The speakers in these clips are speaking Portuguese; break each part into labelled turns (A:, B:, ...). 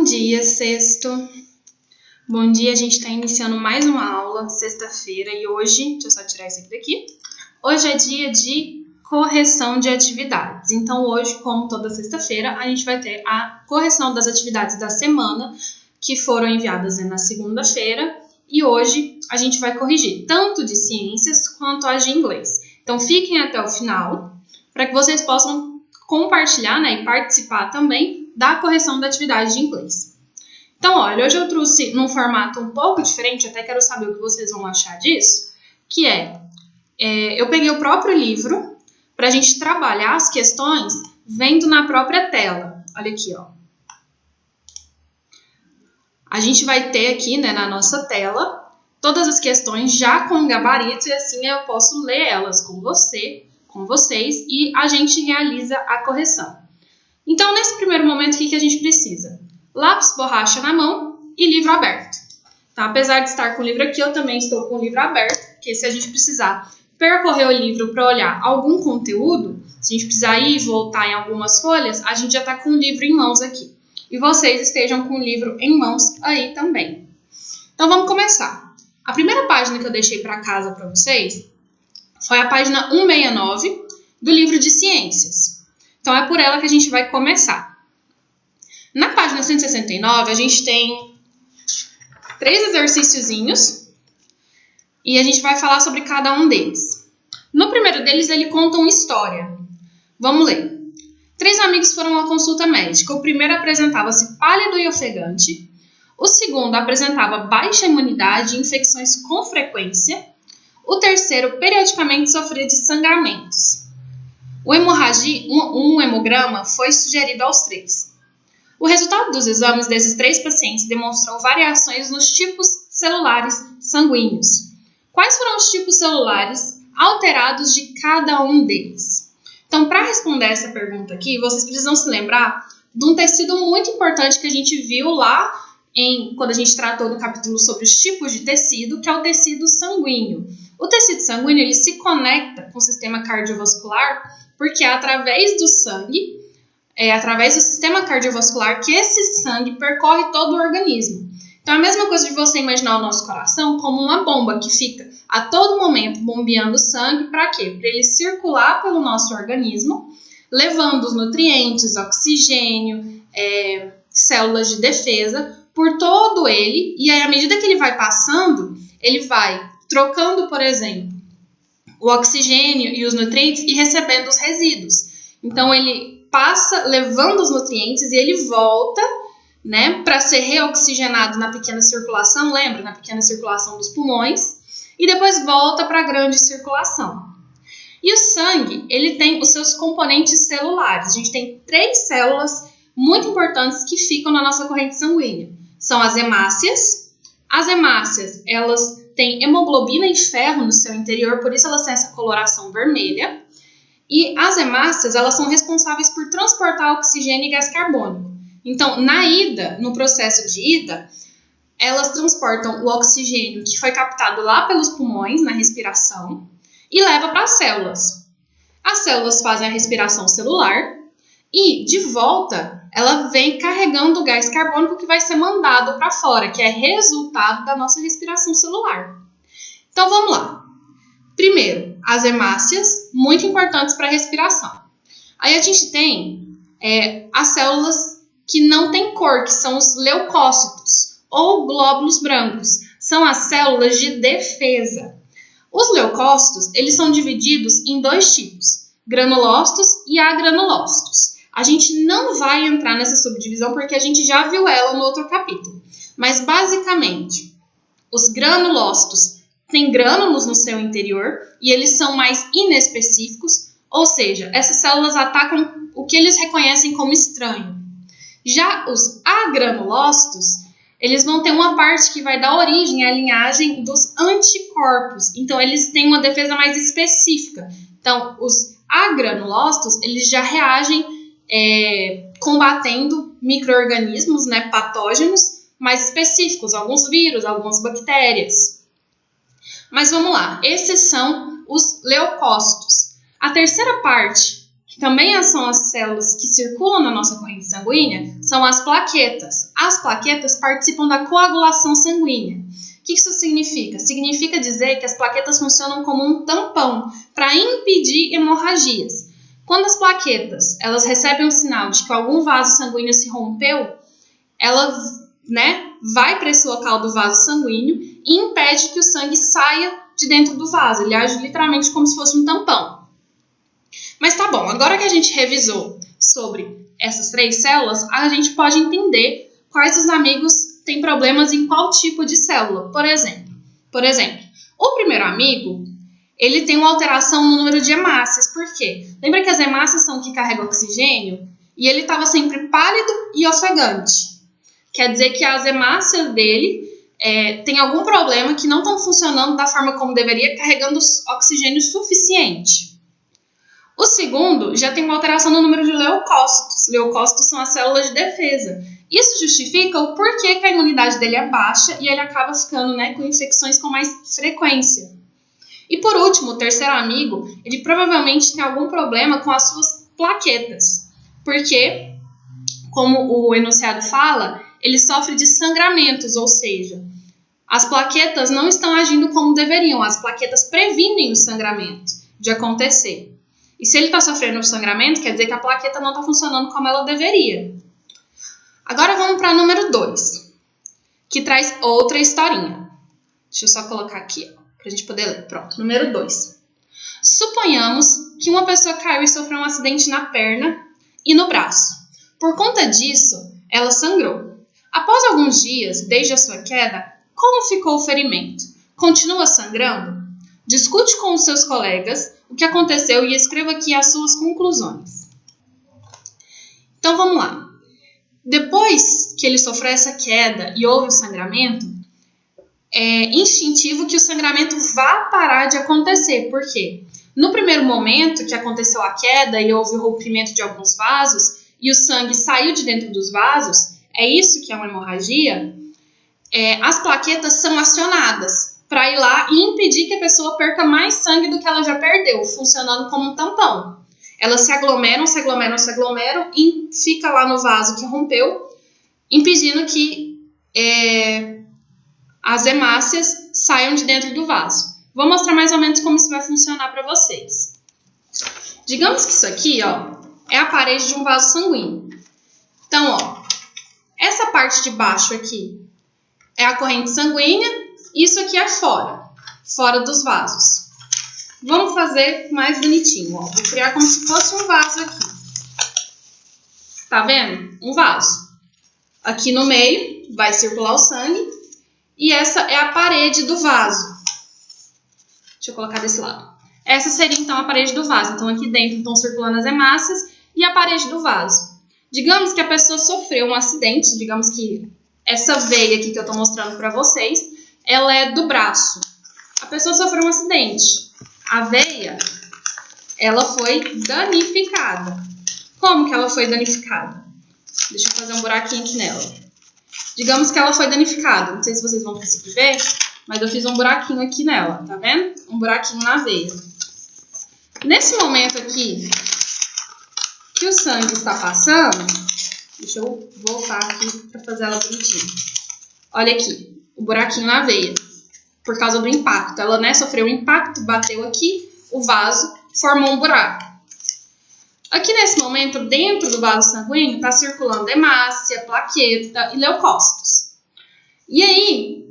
A: Bom dia, sexto. Bom dia, a gente está iniciando mais uma aula, sexta-feira, e hoje, deixa eu só tirar isso aqui daqui. Hoje é dia de correção de atividades. Então, hoje, como toda sexta-feira, a gente vai ter a correção das atividades da semana, que foram enviadas na segunda-feira, e hoje a gente vai corrigir tanto de ciências quanto as de inglês. Então, fiquem até o final, para que vocês possam compartilhar, e participar também da correção da atividade de inglês. Então, olha, hoje eu trouxe num formato um pouco diferente, até quero saber o que vocês vão achar disso, que eu peguei o próprio livro para a gente trabalhar as questões vendo na própria tela. Olha aqui, ó. A gente vai ter aqui, na nossa tela, todas as questões já com gabarito, e assim eu posso ler elas com vocês, e a gente realiza a correção. Então, nesse primeiro momento, o que a gente precisa? Lápis, borracha na mão e livro aberto. Tá? Apesar de estar com o livro aqui, eu também estou com o livro aberto, porque se a gente precisar percorrer o livro para olhar algum conteúdo, se a gente precisar ir e voltar em algumas folhas, a gente já está com o livro em mãos aqui. E vocês estejam com o livro em mãos aí também. Então, vamos começar. A primeira página que eu deixei para casa para vocês foi a página 169 do livro de ciências. Então, é por ela que a gente vai começar. Na página 169, a gente tem 3 exercíciozinhos e a gente vai falar sobre cada um deles. No primeiro deles, ele conta uma história. Vamos ler. 3 amigos foram à consulta médica. O primeiro apresentava-se pálido e ofegante. O segundo apresentava baixa imunidade e infecções com frequência. O terceiro, periodicamente, sofria de sangramentos. Um hemograma foi sugerido aos 3. O resultado dos exames desses 3 pacientes demonstrou variações nos tipos celulares sanguíneos. Quais foram os tipos celulares alterados de cada um deles? Então, para responder essa pergunta aqui, vocês precisam se lembrar de um tecido muito importante que a gente viu lá quando a gente tratou no capítulo sobre os tipos de tecido, que é o tecido sanguíneo. O tecido sanguíneo ele se conecta com o sistema cardiovascular porque é através do sangue, através do sistema cardiovascular que esse sangue percorre todo o organismo. Então, é a mesma coisa de você imaginar o nosso coração como uma bomba que fica a todo momento bombeando sangue. Para quê? Para ele circular pelo nosso organismo, levando os nutrientes, oxigênio, células de defesa por todo ele. E aí, à medida que ele vai passando, ele vai trocando, por exemplo, o oxigênio e os nutrientes e recebendo os resíduos. Então, ele passa levando os nutrientes e ele volta, para ser reoxigenado na pequena circulação, lembra? Na pequena circulação dos pulmões, e depois volta para a grande circulação. E o sangue, ele tem os seus componentes celulares. A gente tem 3 células muito importantes que ficam na nossa corrente sanguínea. São as hemácias. As hemácias, elas têm hemoglobina e ferro no seu interior, por isso elas têm essa coloração vermelha. E as hemácias, elas são responsáveis por transportar oxigênio e gás carbônico. Então, no processo de ida, elas transportam o oxigênio que foi captado lá pelos pulmões, na respiração, e leva para as células. As células fazem a respiração celular e, de volta, ela vem carregando o gás carbônico que vai ser mandado para fora, que é resultado da nossa respiração celular. Então, vamos lá. Primeiro, as hemácias, muito importantes para a respiração. Aí a gente tem as células que não têm cor, que são os leucócitos, ou glóbulos brancos. São as células de defesa. Os leucócitos, eles são divididos em 2 tipos, granulócitos e agranulócitos. A gente não vai entrar nessa subdivisão porque a gente já viu ela no outro capítulo. Mas, basicamente, os granulócitos têm grânulos no seu interior e eles são mais inespecíficos, ou seja, essas células atacam o que eles reconhecem como estranho. Já os agranulócitos, eles vão ter uma parte que vai dar origem à linhagem dos anticorpos. Então, eles têm uma defesa mais específica. Então, os agranulócitos, eles já reagem combatendo micro-organismos, patógenos mais específicos, alguns vírus, algumas bactérias. Mas vamos lá, esses são os leucócitos. A terceira parte que também são as células que circulam na nossa corrente sanguínea, são as plaquetas. As plaquetas participam da coagulação sanguínea. O que isso significa? Significa dizer que as plaquetas funcionam como um tampão para impedir hemorragias. Quando as plaquetas elas recebem um sinal de que algum vaso sanguíneo se rompeu, elas, vai para esse local do vaso sanguíneo e impede que o sangue saia de dentro do vaso. Ele age literalmente como se fosse um tampão. Mas tá bom, agora que a gente revisou sobre essas 3 células, a gente pode entender quais os amigos têm problemas em qual tipo de célula. Por exemplo, o primeiro amigo, ele tem uma alteração no número de hemácias. Por quê? Lembra que as hemácias são que carregam oxigênio? E ele estava sempre pálido e ofegante. Quer dizer que as hemácias dele tem algum problema que não estão funcionando da forma como deveria, carregando oxigênio suficiente. O segundo já tem uma alteração no número de leucócitos. Leucócitos são as células de defesa. Isso justifica o porquê que a imunidade dele é baixa e ele acaba ficando com infecções com mais frequência. E por último, o terceiro amigo, ele provavelmente tem algum problema com as suas plaquetas. Porque, como o enunciado fala, ele sofre de sangramentos, ou seja, as plaquetas não estão agindo como deveriam. As plaquetas previnem o sangramento de acontecer. E se ele está sofrendo sangramento, quer dizer que a plaqueta não está funcionando como ela deveria. Agora vamos para o número 2, que traz outra historinha. Deixa eu só colocar aqui, para a gente poder ler. Pronto, número 2. Suponhamos que uma pessoa caiu e sofreu um acidente na perna e no braço. Por conta disso, ela sangrou. Após alguns dias, desde a sua queda, como ficou o ferimento? Continua sangrando? Discute com os seus colegas o que aconteceu e escreva aqui as suas conclusões. Então vamos lá. Depois que ele sofreu essa queda e houve o sangramento, é instintivo que o sangramento vá parar de acontecer. Por quê? No primeiro momento que aconteceu a queda e houve o rompimento de alguns vasos e o sangue saiu de dentro dos vasos, é isso que é uma hemorragia, as plaquetas são acionadas para ir lá e impedir que a pessoa perca mais sangue do que ela já perdeu, funcionando como um tampão. Elas se aglomeram e fica lá no vaso que rompeu, impedindo que as hemácias saiam de dentro do vaso. Vou mostrar mais ou menos como isso vai funcionar para vocês. Digamos que isso aqui, é a parede de um vaso sanguíneo. Então, essa parte de baixo aqui é a corrente sanguínea, isso aqui é fora dos vasos. Vamos fazer mais bonitinho, Vou criar como se fosse um vaso aqui. Tá vendo? Um vaso. Aqui no meio vai circular o sangue e essa é a parede do vaso. Deixa eu colocar desse lado. Essa seria então a parede do vaso. Então aqui dentro estão circulando as hemácias e a parede do vaso. Digamos que a pessoa sofreu um acidente, digamos que essa veia aqui que eu estou mostrando para vocês, ela é do braço. A pessoa sofreu um acidente. A veia, ela foi danificada. Como que ela foi danificada? Deixa eu fazer um buraquinho aqui nela. Digamos que ela foi danificada. Não sei se vocês vão conseguir ver, mas eu fiz um buraquinho aqui nela, tá vendo? Um buraquinho na veia. Nesse momento aqui, que o sangue está passando, deixa eu voltar aqui para fazer ela bonitinha. Olha aqui, o buraquinho na veia, por causa do impacto. Ela sofreu um impacto, bateu aqui, o vaso formou um buraco. Aqui nesse momento, dentro do vaso sanguíneo, está circulando hemácia, plaqueta e leucócitos. E aí,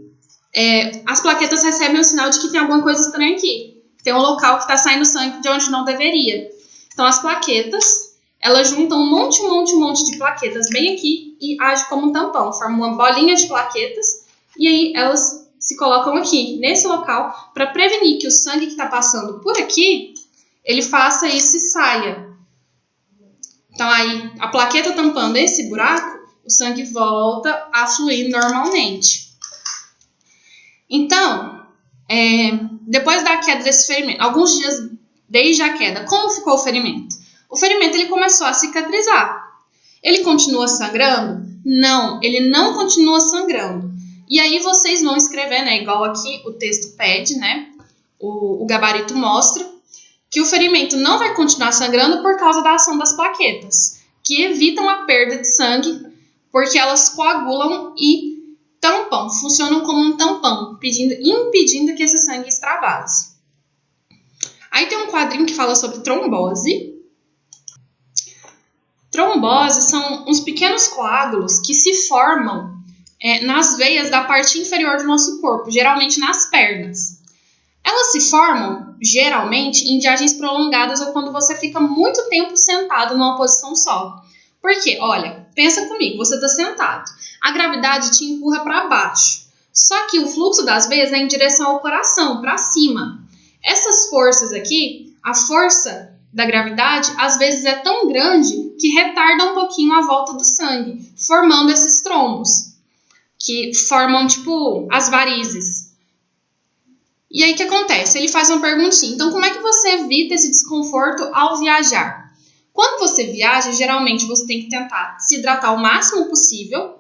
A: as plaquetas recebem o sinal de que tem alguma coisa estranha aqui. Tem um local que está saindo sangue de onde não deveria. Então, as plaquetas, elas juntam um monte de plaquetas bem aqui e agem como um tampão. Formam uma bolinha de plaquetas e aí elas se colocam aqui, nesse local, para prevenir que o sangue que está passando por aqui, ele faça isso e saia. Então, aí, a plaqueta tampando esse buraco, o sangue volta a fluir normalmente. Então, depois da queda desse ferimento, alguns dias desde a queda, como ficou o ferimento? O ferimento ele começou a cicatrizar. Ele continua sangrando? Não, ele não continua sangrando. E aí vocês vão escrever, igual aqui o texto pede, o gabarito mostra, que o ferimento não vai continuar sangrando por causa da ação das plaquetas, que evitam a perda de sangue, porque elas coagulam e tampam, funcionam como um tampão, impedindo que esse sangue extravase. Aí tem um quadrinho que fala sobre trombose. Trombose são uns pequenos coágulos que se formam nas veias da parte inferior do nosso corpo, geralmente nas pernas. Elas se formam, geralmente, em viagens prolongadas ou quando você fica muito tempo sentado numa posição só. Por quê? Olha, pensa comigo, você está sentado. A gravidade te empurra para baixo. Só que o fluxo das veias é em direção ao coração, para cima. Essas forças aqui, a força da gravidade, às vezes é tão grande que retarda um pouquinho a volta do sangue, formando esses trombos, que formam, tipo, as varizes. E aí o que acontece? Ele faz uma perguntinha. Então, como é que você evita esse desconforto ao viajar? Quando você viaja, geralmente você tem que tentar se hidratar o máximo possível,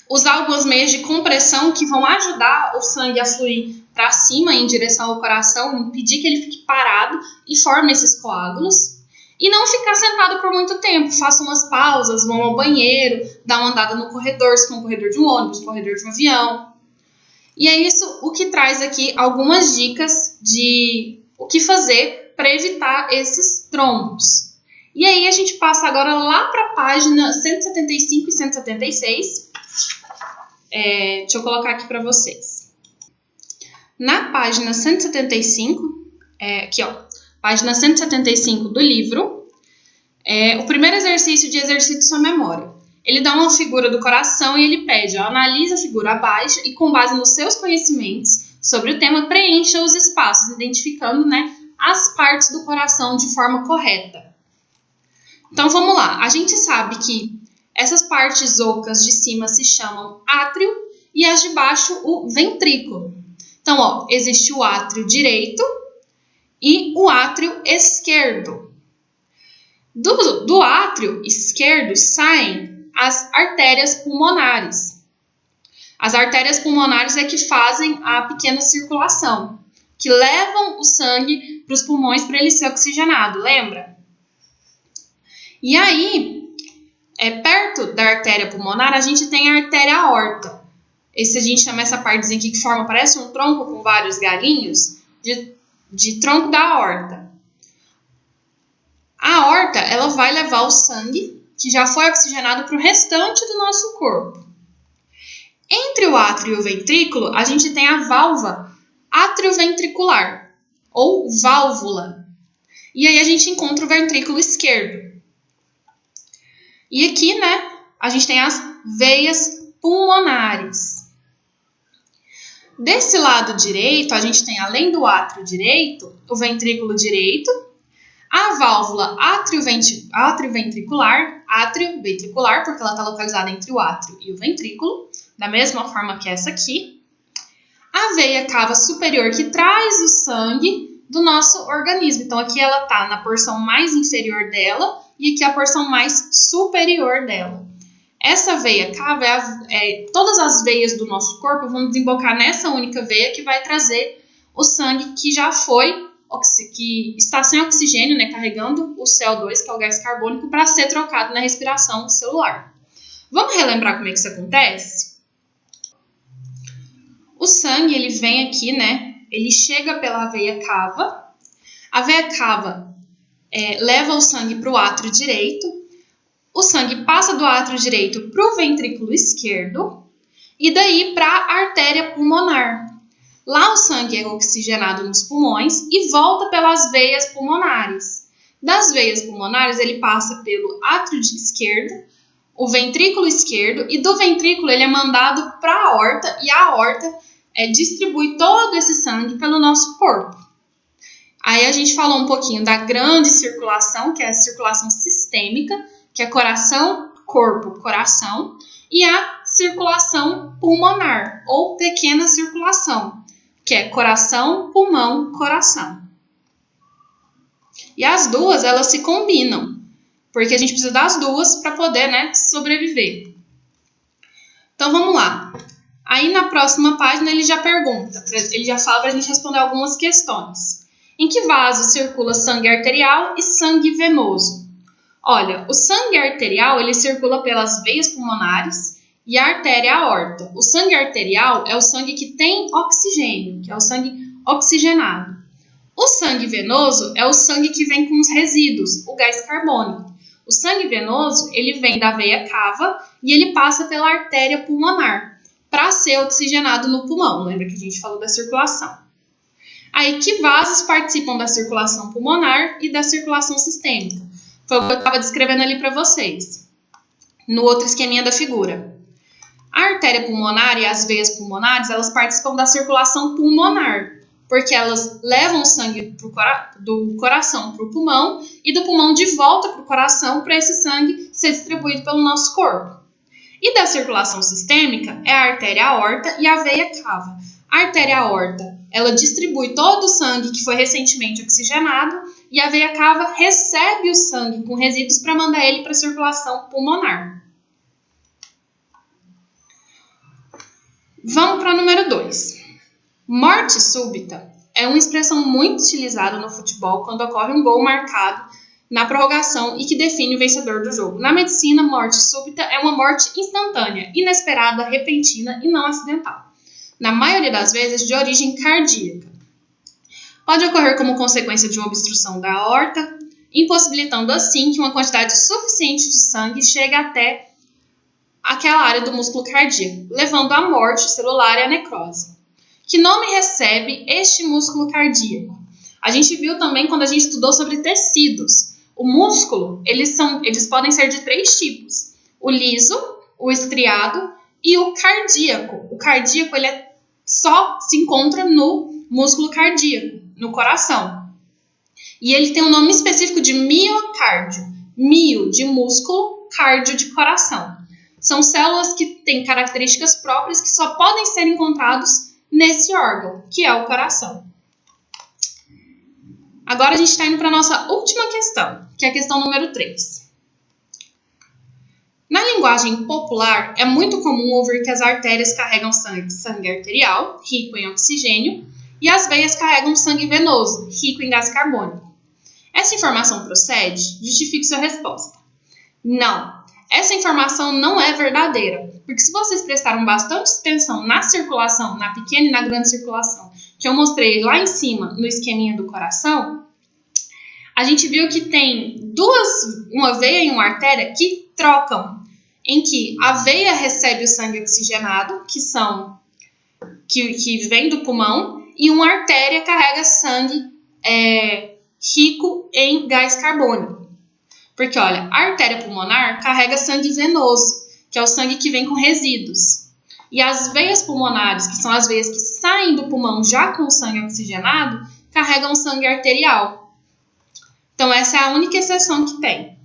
A: usar alguns meios de compressão que vão ajudar o sangue a fluir para cima em direção ao coração, impedir que ele fique parado e forme esses coágulos. E não ficar sentado por muito tempo. Faça umas pausas, vão ao banheiro, dá uma andada no corredor, se for um corredor de um ônibus, um corredor de um avião. E é isso o que traz aqui algumas dicas de o que fazer para evitar esses trombos. E aí a gente passa agora lá para a página 175 e 176. Deixa eu colocar aqui para vocês. Na página 175, aqui ó, página 175 do livro, o primeiro exercício de exercício sua memória. Ele dá uma figura do coração e ele pede, analise a figura abaixo e com base nos seus conhecimentos sobre o tema, preencha os espaços, identificando, as partes do coração de forma correta. Então vamos lá, a gente sabe que essas partes ocas de cima se chamam átrio e as de baixo o ventrículo. Então, ó, existe o átrio direito e o átrio esquerdo. Do átrio esquerdo saem as artérias pulmonares. As artérias pulmonares é que fazem a pequena circulação, que levam o sangue para os pulmões para ele ser oxigenado, lembra? E aí, perto da artéria pulmonar, a gente tem a artéria aorta. A gente chama essa partezinha aqui que forma, parece um tronco com vários galinhos, de tronco da aorta. A aorta, ela vai levar o sangue, que já foi oxigenado, para o restante do nosso corpo. Entre o átrio e o ventrículo, a gente tem a válvula atrioventricular, ou válvula. E aí a gente encontra o ventrículo esquerdo. E aqui, a gente tem as veias pulmonares. Desse lado direito, a gente tem, além do átrio direito, o ventrículo direito, a válvula atrioventricular, porque ela está localizada entre o átrio e o ventrículo, da mesma forma que essa aqui. A veia cava superior, que traz o sangue do nosso organismo. Então, aqui ela está na porção mais inferior dela e aqui a porção mais superior dela. Essa veia cava, todas as veias do nosso corpo vão desembocar nessa única veia que vai trazer o sangue que já foi, que está sem oxigênio, carregando o CO2, que é o gás carbônico, para ser trocado na respiração celular. Vamos relembrar como é que isso acontece? O sangue, ele vem aqui, ele chega pela veia cava. A veia cava leva o sangue para o átrio direito. O sangue passa do átrio direito para o ventrículo esquerdo e daí para a artéria pulmonar. Lá o sangue é oxigenado nos pulmões e volta pelas veias pulmonares. Das veias pulmonares ele passa pelo átrio esquerdo, o ventrículo esquerdo, e do ventrículo ele é mandado para a aorta e a aorta distribui todo esse sangue pelo nosso corpo. Aí a gente falou um pouquinho da grande circulação, que é a circulação sistêmica, que é coração, corpo, coração, e a circulação pulmonar, ou pequena circulação, que é coração, pulmão, coração. E as duas, elas se combinam, porque a gente precisa das duas para poder, sobreviver. Então, vamos lá. Aí, na próxima página, ele já pergunta, ele já fala para a gente responder algumas questões. Em que vaso circula sangue arterial e sangue venoso? Olha, o sangue arterial ele circula pelas veias pulmonares e a artéria aorta. O sangue arterial é o sangue que tem oxigênio, que é o sangue oxigenado. O sangue venoso é o sangue que vem com os resíduos, o gás carbônico. O sangue venoso ele vem da veia cava e ele passa pela artéria pulmonar para ser oxigenado no pulmão. Lembra que a gente falou da circulação? Aí, que vasos participam da circulação pulmonar e da circulação sistêmica? Foi o que eu estava descrevendo ali para vocês, no outro esqueminha da figura. A artéria pulmonar e as veias pulmonares, elas participam da circulação pulmonar, porque elas levam o sangue do coração para o pulmão e do pulmão de volta para o coração para esse sangue ser distribuído pelo nosso corpo. E da circulação sistêmica é a artéria aorta e a veia cava. A artéria aorta, ela distribui todo o sangue que foi recentemente oxigenado e a veia cava recebe o sangue com resíduos para mandar ele para a circulação pulmonar. Vamos para o número 2. Morte súbita é uma expressão muito utilizada no futebol quando ocorre um gol marcado na prorrogação e que define o vencedor do jogo. Na medicina, morte súbita é uma morte instantânea, inesperada, repentina e não acidental. Na maioria das vezes, de origem cardíaca. Pode ocorrer como consequência de uma obstrução da aorta, impossibilitando assim que uma quantidade suficiente de sangue chegue até aquela área do músculo cardíaco, levando à morte celular e à necrose. Que nome recebe este músculo cardíaco? A gente viu também quando a gente estudou sobre tecidos. O músculo, eles podem ser de 3 tipos. O liso, o estriado e o cardíaco. O cardíaco, ele só se encontra no músculo cardíaco, no coração. E ele tem um nome específico de miocárdio. Mio, de músculo, cardio, de coração. São células que têm características próprias que só podem ser encontrados nesse órgão, que é o coração. Agora a gente está indo para a nossa última questão, que é a questão número 3. Na linguagem popular, é muito comum ouvir que as artérias carregam sangue arterial, rico em oxigênio, e as veias carregam sangue venoso, rico em gás carbônico. Essa informação procede? Justifique sua resposta. Não, essa informação não é verdadeira, porque se vocês prestaram bastante atenção na circulação, na pequena e na grande circulação, que eu mostrei lá em cima no esqueminha do coração, a gente viu que tem uma veia e uma artéria que trocam, em que a veia recebe o sangue oxigenado, que vem do pulmão, e uma artéria carrega sangue rico em gás carbônico. Porque, olha, a artéria pulmonar carrega sangue venoso, que é o sangue que vem com resíduos. E as veias pulmonares, que são as veias que saem do pulmão já com o sangue oxigenado, carregam sangue arterial. Então, essa é a única exceção que tem.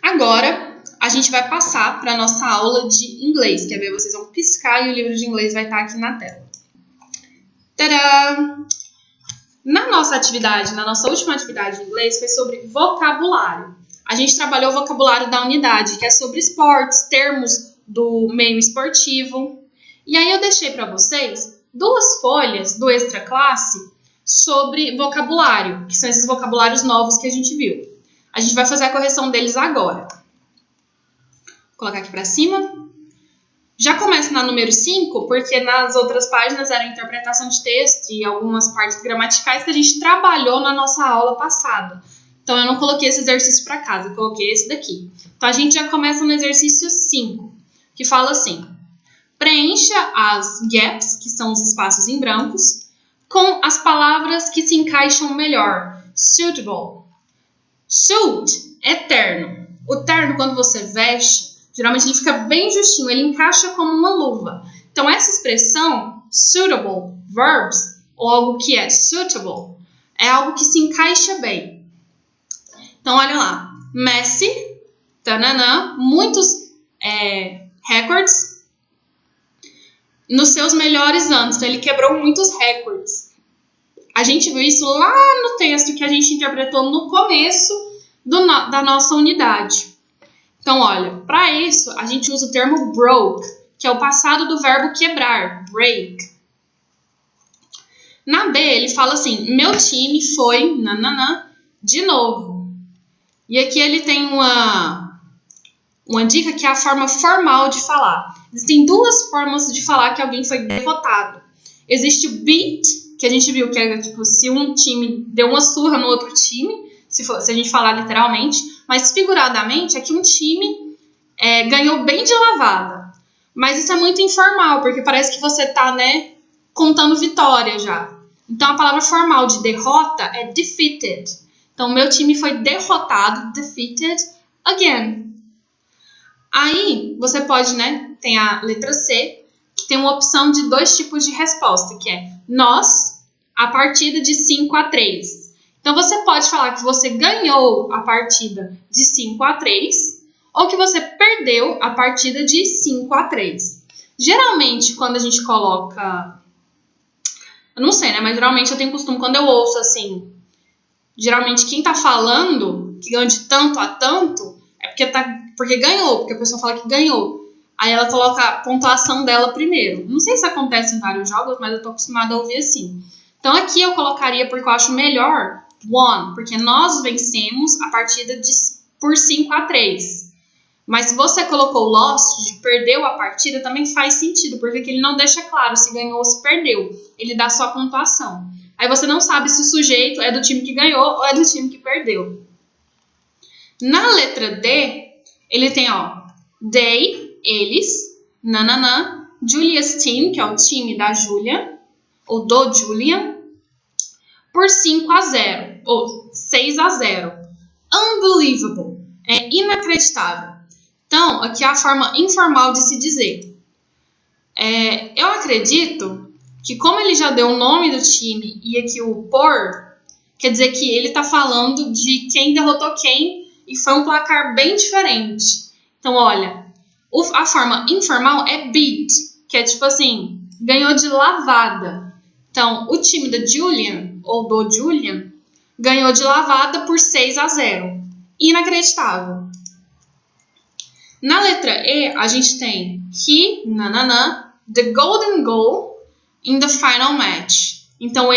A: Agora, a gente vai passar para a nossa aula de inglês. Quer ver? Vocês vão piscar e o livro de inglês vai estar aqui na tela. Tadã! Na nossa última atividade de inglês foi sobre vocabulário. A gente trabalhou o vocabulário da unidade, que é sobre esportes, termos do meio esportivo. E aí eu deixei para vocês 2 folhas do Extra Classe sobre vocabulário, que são esses vocabulários novos que a gente viu. A gente vai fazer a correção deles agora. Vou colocar aqui para cima. Já começa na número 5, porque nas outras páginas era interpretação de texto e algumas partes gramaticais que a gente trabalhou na nossa aula passada. Então, eu não coloquei esse exercício para casa, eu coloquei esse daqui. Então, a gente já começa no exercício 5, que fala assim: preencha as gaps, que são os espaços em brancos, com as palavras que se encaixam melhor. Suitable. Suit é terno. O terno, quando você veste, geralmente ele fica bem justinho, ele encaixa como uma luva. Então, essa expressão, suitable, verbs, ou algo que é suitable, é algo que se encaixa bem. Então, olha lá. Messi, tananã, muitos records nos seus melhores anos. Então, ele quebrou muitos recordes. A gente viu isso lá no texto que a gente interpretou no começo da nossa unidade. Então, olha, para isso, a gente usa o termo broke, que é o passado do verbo quebrar, break. Na B, ele fala assim, meu time foi nananã de novo. E aqui ele tem uma dica que é a forma formal de falar. Existem duas formas de falar que alguém foi derrotado. Existe o beat, que a gente viu que é tipo se um time deu uma surra no outro time, se a gente falar literalmente, mas figuradamente é que um time ganhou bem de lavada. Mas isso é muito informal, porque parece que você tá, né, contando vitória já. Então a palavra formal de derrota é defeated. Então meu time foi derrotado, defeated again. Aí você pode, né, tem a letra C, que tem uma opção de 2 tipos de resposta, que é nós, a partida de 5-3. Então você pode falar que você ganhou a partida de 5-3 ou que você perdeu a partida de 5-3. Geralmente, quando a gente coloca... Eu não sei, né? Mas geralmente eu tenho costume, quando eu ouço assim... Geralmente quem tá falando que ganhou de tanto a tanto é porque ganhou, porque a pessoa fala que ganhou. Aí ela coloca a pontuação dela primeiro. Não sei se acontece em vários jogos, mas eu tô acostumada a ouvir assim. Então aqui eu colocaria, porque eu acho melhor, won, porque nós vencemos a partida por 5-3. Mas se você colocou lost, de perdeu a partida, também faz sentido, porque aqui ele não deixa claro se ganhou ou se perdeu. Ele dá só a pontuação. Aí você não sabe se o sujeito é do time que ganhou ou é do time que perdeu. Na letra D, ele tem, ó, they, eles, nananã, Julia's team, que é o time da Julia, ou do Julian, por 5-0, ou 6-0. Unbelievable, é inacreditável. Então, aqui é a forma informal de se dizer. Eu acredito que como ele já deu o nome do time e aqui o por, quer dizer que ele está falando de quem derrotou quem e foi um placar bem diferente. Então, olha, a forma informal é beat, que é tipo assim, ganhou de lavada. Então, o time da Julian, ou do Julian, ganhou de lavada por 6-0. Inacreditável. Na letra E, a gente tem he, nananã, the golden goal in the final match. Então,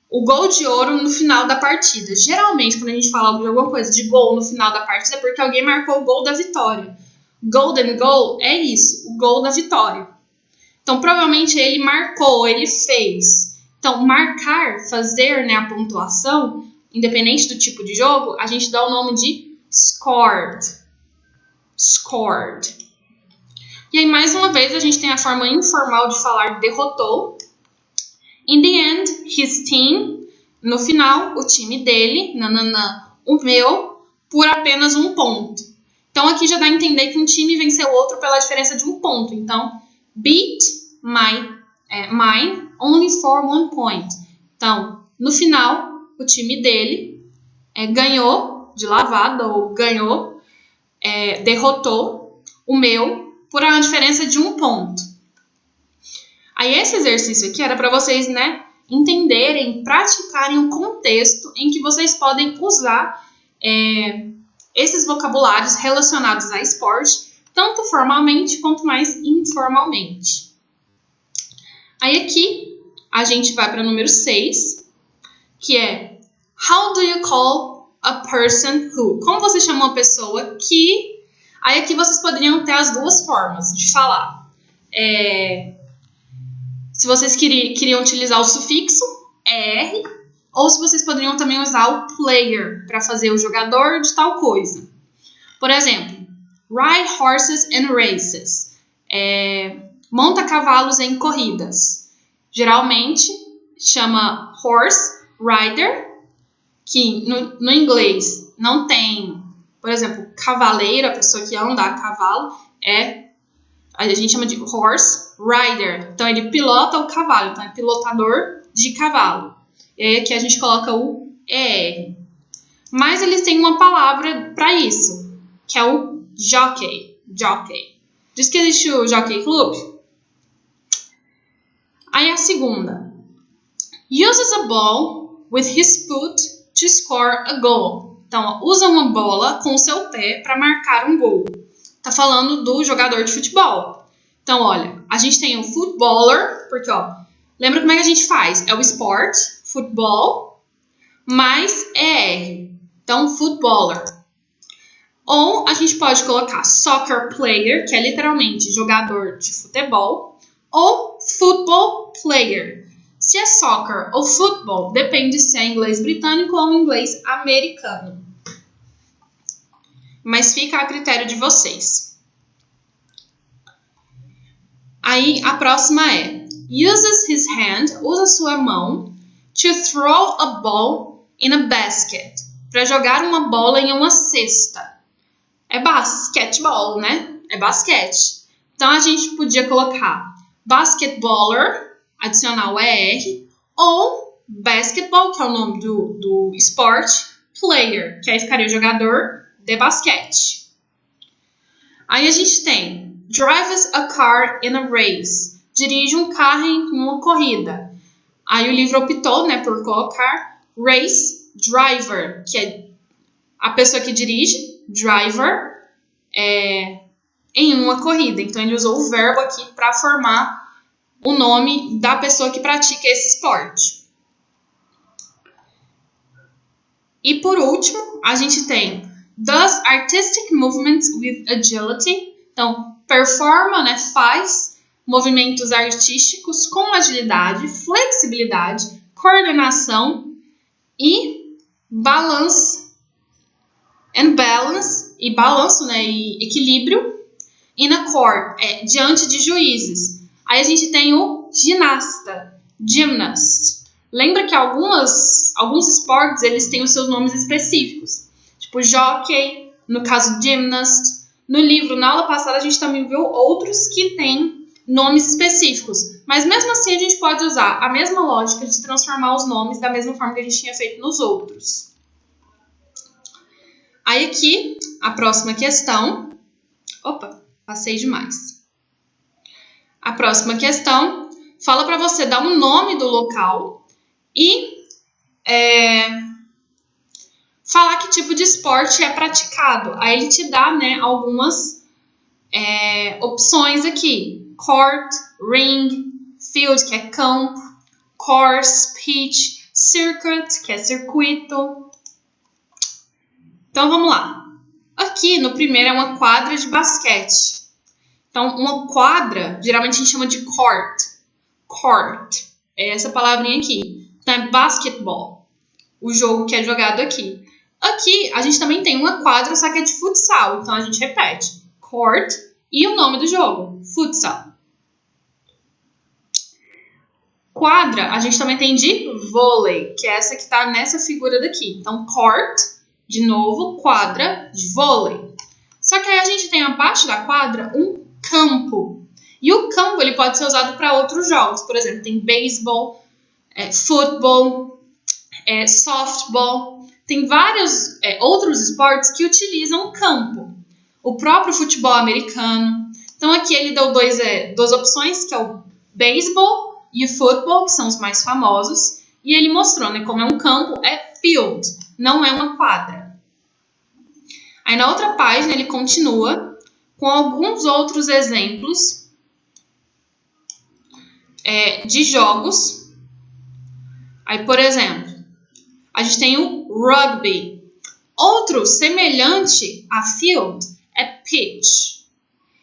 A: o gol de ouro no final da partida. Geralmente, quando a gente fala de alguma coisa de gol no final da partida, é porque alguém marcou o gol da vitória. Golden goal é isso, o gol da vitória. Então, provavelmente ele marcou, ele fez. Então, marcar, fazer, né, a pontuação, independente do tipo de jogo, a gente dá o nome de scored. Scored. E aí, mais uma vez, a gente tem a forma informal de falar derrotou. In the end, his team. No final, o time dele, nananã, o meu, por apenas 1 ponto. Então, aqui já dá a entender que um time venceu o outro pela diferença de 1 ponto. Então, beat mine only for 1 point. Então, no final, o time dele ganhou de lavada ou ganhou, derrotou o meu por uma diferença de 1 ponto. Aí esse exercício aqui era para vocês, né, entenderem, praticarem o contexto em que vocês podem usar esses vocabulários relacionados a esporte, tanto formalmente quanto mais informalmente. Aí aqui a gente vai para o número 6, que é how do you call a person who? Como você chama uma pessoa que... Aí aqui vocês poderiam ter as duas formas de falar. Se vocês queriam utilizar o sufixo er, ou se vocês poderiam também usar o player para fazer o jogador de tal coisa. Por exemplo, ride horses and races. Monta cavalos em corridas. Geralmente chama horse rider, que no inglês não tem, por exemplo, cavaleiro, a pessoa que anda a cavalo, a gente chama de horse rider. Então, ele pilota o cavalo. Então, é pilotador de cavalo. E aí, aqui a gente coloca o ER. Mas eles têm uma palavra para isso, que é o jockey. Jockey. Diz que existe o Jockey Club. Aí, a segunda. Uses a ball with his foot to score a goal. Então, usa uma bola com o seu pé para marcar um gol. Tá falando do jogador de futebol. Então, olha, a gente tem o footballer, porque, ó, Lembra como é que a gente faz? É o sport, futebol, mais ER. Então, footballer. Ou a gente pode colocar soccer player, que é literalmente jogador de futebol, ou football player. Se é soccer ou futebol, depende se é inglês britânico ou inglês americano. Mas fica a critério de vocês. Aí a próxima é: uses his hand, usa sua mão, to throw a ball in a basket. Para jogar uma bola em uma cesta. É basquetebol, né? É basquete. Então, a gente podia colocar basketballer, adicionar o ER, ou basketball, que é o nome do esporte, player, que aí ficaria jogador de basquete. Aí a gente tem drives a car in a race, dirige um carro em uma corrida. Aí o livro optou, né, por colocar race driver, que é a pessoa que dirige, driver, em uma corrida. Então, ele usou o verbo aqui para formar o nome da pessoa que pratica esse esporte. E, por último, a gente tem does artistic movements with agility. Então, performa, né, faz movimentos artísticos com agilidade, flexibilidade, coordenação e balance e balanço, né, e equilíbrio, in a court, diante de juízes. Aí a gente tem o ginasta, gymnast. Lembra que alguns esportes, eles têm os seus nomes específicos. Tipo jockey, no caso gymnast. No livro, na aula passada, a gente também viu outros que têm nomes específicos. Mas mesmo assim, a gente pode usar a mesma lógica de transformar os nomes da mesma forma que a gente tinha feito nos outros. Aí aqui, a próxima questão... Opa, passei demais. A próxima questão fala para você dar um nome do local e falar que tipo de esporte é praticado. Aí ele te dá, né, algumas opções aqui. Court, ring, field, que é campo, course, pitch, circuit, que é circuito. Então, vamos lá. Aqui, no primeiro, é uma quadra de basquete. Então, uma quadra, geralmente a gente chama de court. Court. É essa palavrinha aqui. Então, é basketball. O jogo que é jogado aqui. Aqui, a gente também tem uma quadra, só que é de futsal. Então, a gente repete. Court e o nome do jogo. Futsal. Quadra, a gente também tem de vôlei, que é essa que está nessa figura daqui. Então, court, de novo, quadra de vôlei. Só que aí a gente tem abaixo da quadra um campo. E o campo ele pode ser usado para outros jogos. Por exemplo, tem beisebol, futebol, softball. Tem vários outros esportes que utilizam campo. O próprio futebol americano. Então aqui ele deu duas opções, que é o beisebol e o futebol, que são os mais famosos. E ele mostrou, né, como é um campo, é field, não é uma quadra. Aí na outra página ele continua com alguns outros exemplos de jogos. Aí, por exemplo, a gente tem o rugby. Outro semelhante a field é pitch.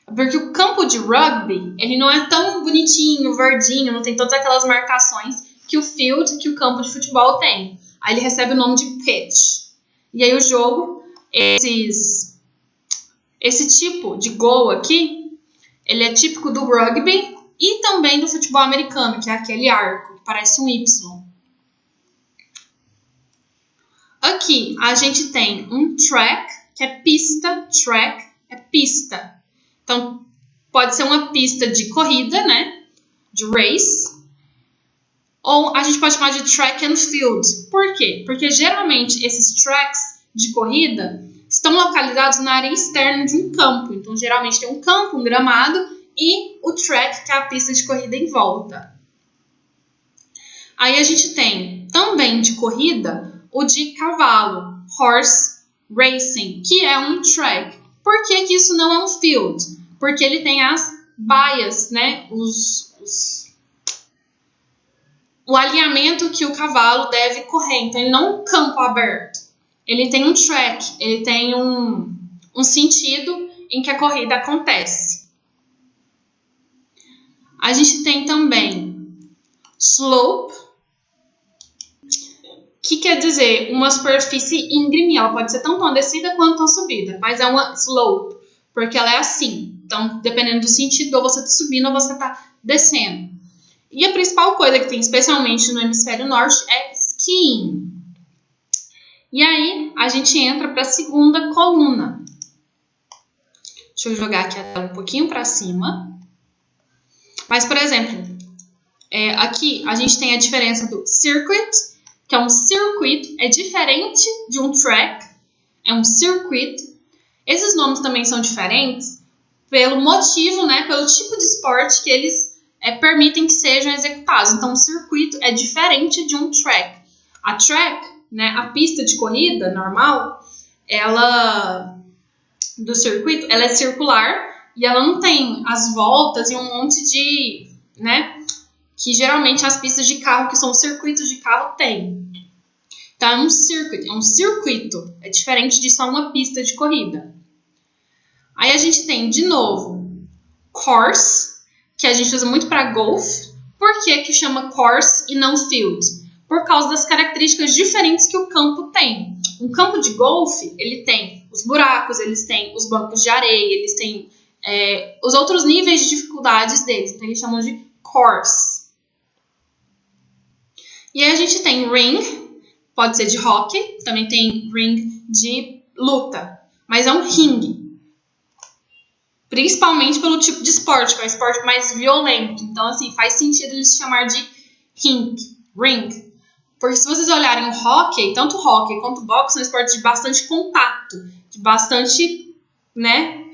A: Porque o campo de rugby, ele não é tão bonitinho, verdinho, não tem todas aquelas marcações que o field, que o campo de futebol tem. Aí ele recebe o nome de pitch. E aí o jogo, esse tipo de gol aqui, ele é típico do rugby e também do futebol americano, que é aquele arco, que parece um Y. Aqui a gente tem um track, que é pista, track é pista. Então, pode ser uma pista de corrida, né? De race. Ou a gente pode chamar de track and field. Por quê? Porque geralmente esses tracks de corrida estão localizados na área externa de um campo. Então, geralmente tem um campo, um gramado e o track, que é a pista de corrida em volta. Aí a gente tem também de corrida o de cavalo, horse racing, que é um track. Por que que isso não é um field? Porque ele tem as baias, né? o alinhamento que o cavalo deve correr. Então, ele não é um campo aberto. Ele tem um track, ele tem um sentido em que a corrida acontece. A gente tem também slope, que quer dizer uma superfície íngreme. Ela pode ser tanto uma descida quanto uma subida, mas é uma slope, porque ela é assim. Então, dependendo do sentido, ou você está subindo ou você está descendo. E a principal coisa que tem, especialmente no hemisfério norte, é skiing. E aí, a gente entra para a segunda coluna. Deixa eu jogar aqui a tela um pouquinho para cima. Mas, por exemplo, aqui a gente tem a diferença do circuit, que é um circuito, é diferente de um track, é um circuito. Esses nomes também são diferentes pelo motivo, né, pelo tipo de esporte que eles permitem que sejam executados. Então, o circuito é diferente de um track. A track, né, a pista de corrida normal, do circuito, ela é circular e ela não tem as voltas e um monte de, né, que geralmente as pistas de carro, que são circuitos de carro, têm. Então, é um circuito, é diferente de só uma pista de corrida. Aí a gente tem, de novo, course, que a gente usa muito para golfe. Por que chama course e não field? Por causa das características diferentes que o campo tem. Um campo de golfe, ele tem os buracos, eles têm os bancos de areia, eles têm os outros níveis de dificuldades deles. Então, eles chamam de course. E aí a gente tem ring, pode ser de hockey, também tem ring de luta, mas é um ringue. Principalmente pelo tipo de esporte, que é um esporte mais violento. Então, assim, faz sentido eles chamar de ring. Porque se vocês olharem o hockey, tanto o hockey quanto o boxe, são esportes de bastante contato, de bastante, né,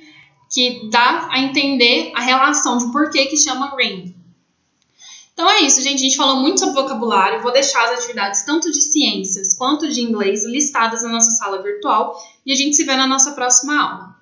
A: que dá a entender a relação de por que chama ring. Então é isso, gente. A gente falou muito sobre vocabulário. Eu vou deixar as atividades tanto de ciências quanto de inglês listadas na nossa sala virtual. E a gente se vê na nossa próxima aula.